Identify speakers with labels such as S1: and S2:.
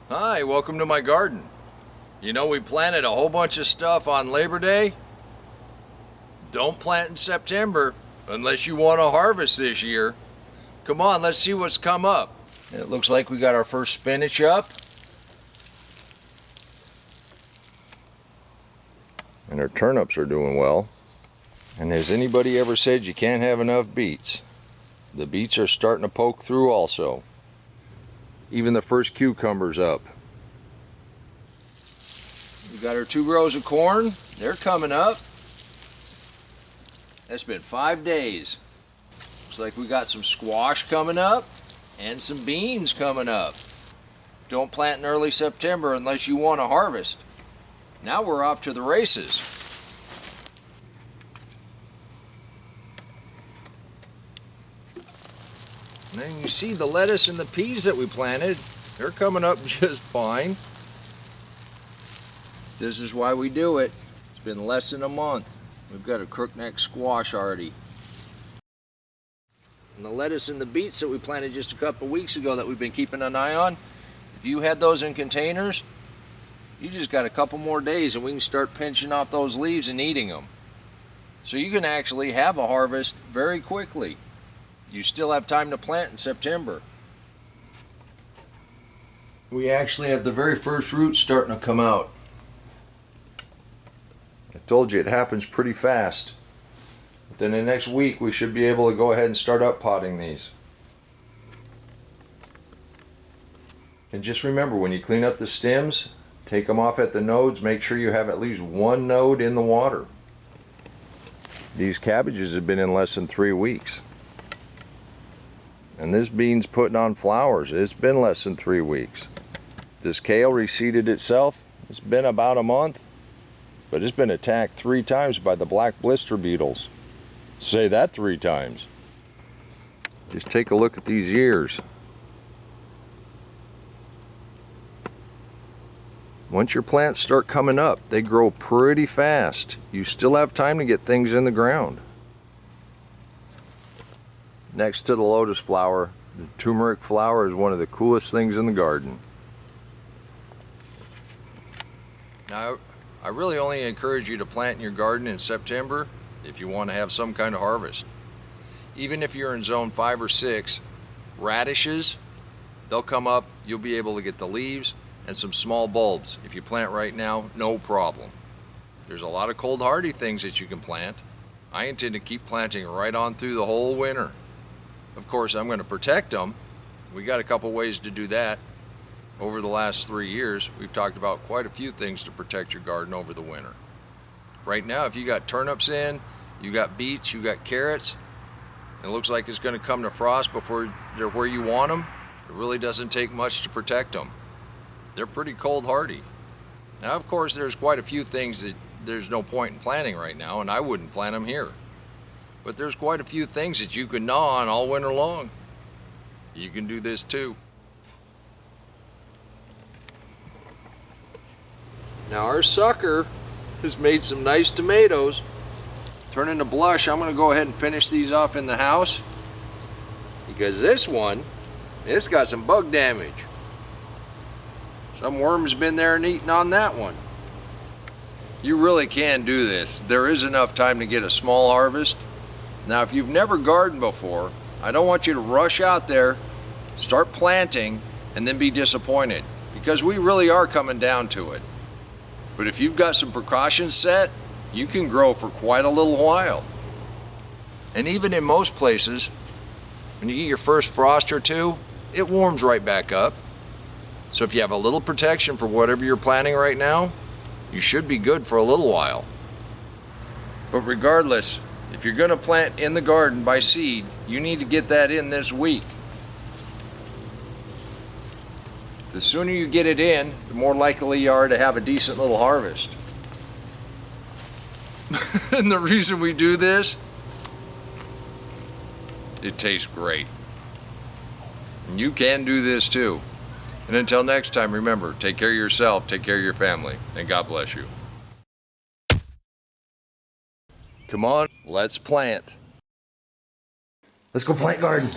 S1: Hi, welcome to my garden. You know, we planted a whole bunch of stuff on Labor Day. Don't plant in September unless you want to harvest this year. Come on, let's see what's come up. It looks like we got our first spinach up. And our turnips are doing well. And has anybody ever said you can't have enough beets? The beets are starting to poke through also. Even the first cucumber's up. We got our 2 rows of corn. They're coming up. That's been 5 days. Looks like we got some squash coming up and some beans coming up. Don't plant in early September unless you want to harvest. Now we're off to the races. And then you see the lettuce and the peas that we planted. They're coming up just fine. This is why we do it. It's been less than a month. We've got a crookneck squash already. And the lettuce and the beets that we planted just a couple weeks ago that we've been keeping an eye on, if you had those in containers, you just got a couple more days and we can start pinching off those leaves and eating them. So you can actually have a harvest very quickly. You still have time to plant in September. We actually have the very first roots starting to come out. I told you it happens pretty fast. Within the next week we should be able to go ahead and start up potting these. And just remember, when you clean up the stems, take them off at the nodes. Make sure you have at least one node in the water. These cabbages have been in less than 3 weeks. And this bean's putting on flowers. It's been less than 3 weeks. This kale reseeded itself. It's been about a month. But it's been attacked 3 times by the black blister beetles. Say that 3 times. Just take a look at these ears. Once your plants start coming up, they grow pretty fast. You still have time to get things in the ground. Next to the lotus flower, the turmeric flower is one of the coolest things in the garden. Now, I really only encourage you to plant in your garden in September if you want to have some kind of harvest. Even if you're in zone 5 or 6, radishes, they'll come up, you'll be able to get the leaves and some small bulbs. If you plant right now, no problem. There's a lot of cold hardy things that you can plant. I intend to keep planting right on through the whole winter. Of course, I'm going to protect them. We got a couple ways to do that. Over the last 3 years, we've talked about quite a few things to protect your garden over the winter. Right now, if you got turnips in, you got beets, you got carrots, and it looks like it's going to come to frost before they're where you want them, it really doesn't take much to protect them. They're pretty cold hardy. Now, of course, there's quite a few things that there's no point in planting right now, and I wouldn't plant them here. But there's quite a few things that you can gnaw on all winter long. You can do this too. Now our sucker has made some nice tomatoes. Turning to blush, I'm going to go ahead and finish these off in the house. Because this one, it's got some bug damage. Some worm's been there and eaten on that one. You really can do this. There is enough time to get a small harvest. Now, if you've never gardened before, I don't want you to rush out there, start planting, and then be disappointed. Because we really are coming down to it. But if you've got some precautions set, you can grow for quite a little while. And even in most places, when you get your first frost or two, it warms right back up. So if you have a little protection for whatever you're planting right now, you should be good for a little while. But regardless, if you're going to plant in the garden by seed, you need to get that in this week. The sooner you get it in, the more likely you are to have a decent little harvest. And the reason we do this, it tastes great. And you can do this too. And until next time, remember, take care of yourself, take care of your family, and God bless you. Come on, let's plant.
S2: Let's go plant garden.